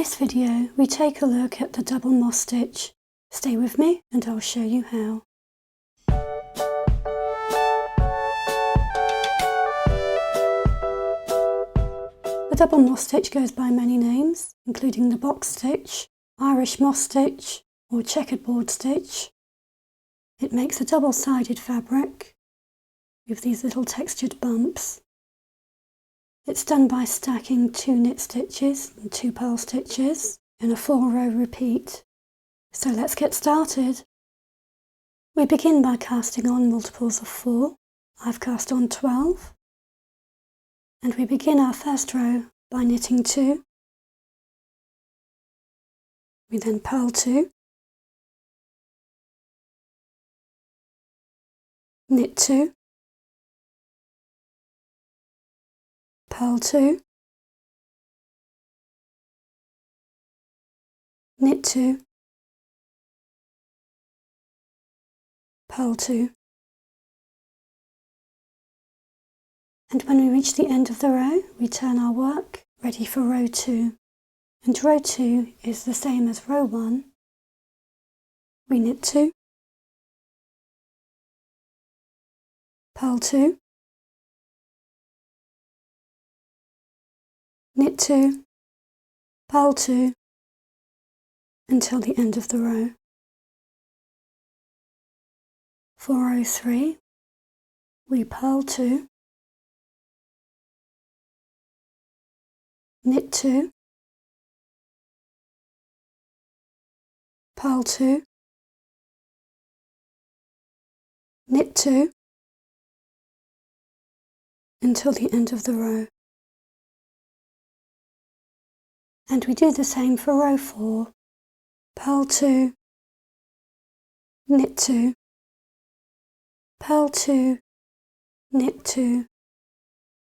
this video, we take a look at the double moss stitch. Stay with me and I'll show you how. The double moss stitch goes by many names, including the box stitch, Irish moss stitch, or checkerboard stitch. It makes a double-sided fabric with these little textured bumps. It's done by stacking 2 knit stitches and 2 purl stitches in a 4-row repeat. So let's get started. We begin by casting on multiples of 4. I've cast on 12. And we begin our first row by knitting 2. We then purl 2. Knit 2. Purl 2, knit 2, purl 2, and when we reach the end of the row, we turn our work ready for row 2, and row 2 is the same as row 1. We knit 2, purl 2, knit 2, purl 2 until the end of the row. For row 3, we purl 2, knit 2, purl 2, knit 2 until the end of the row. And we do the same for row 4, purl 2, knit 2, purl 2, knit 2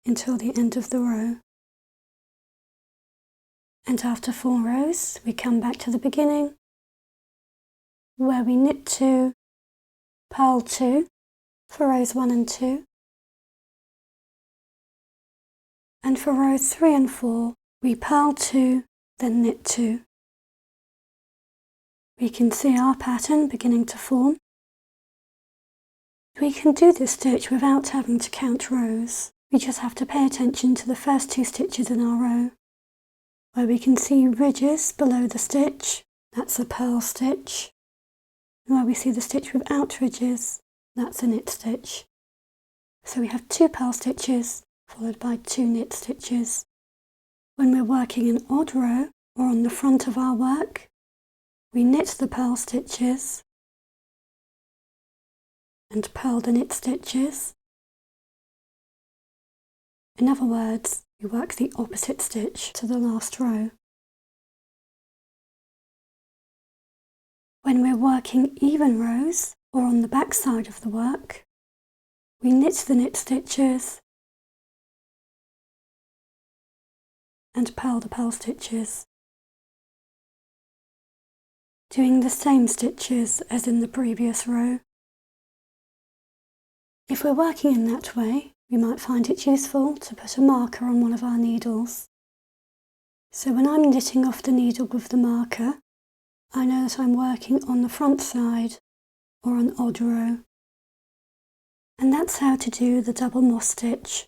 until the end of the row. And after 4 rows, we come back to the beginning where we knit 2, purl 2 for rows 1 and 2. And for rows 3 and 4, we purl 2, then knit 2. We can see our pattern beginning to form. We can do this stitch without having to count rows. We just have to pay attention to the first 2 stitches in our row. Where we can see ridges below the stitch, that's a purl stitch. And where we see the stitch without ridges, that's a knit stitch. So we have 2 purl stitches followed by 2 knit stitches. When we're working an odd row or on the front of our work, we knit the purl stitches and purl the knit stitches. In other words, we work the opposite stitch to the last row. When we're working even rows or on the back side of the work, we knit the knit stitches and purl the purl stitches, doing the same stitches as in the previous row. If we're working in that way, we might find it useful to put a marker on one of our needles. So when I'm knitting off the needle with the marker, I know that I'm working on the front side or an odd row. And that's how to do the double moss stitch.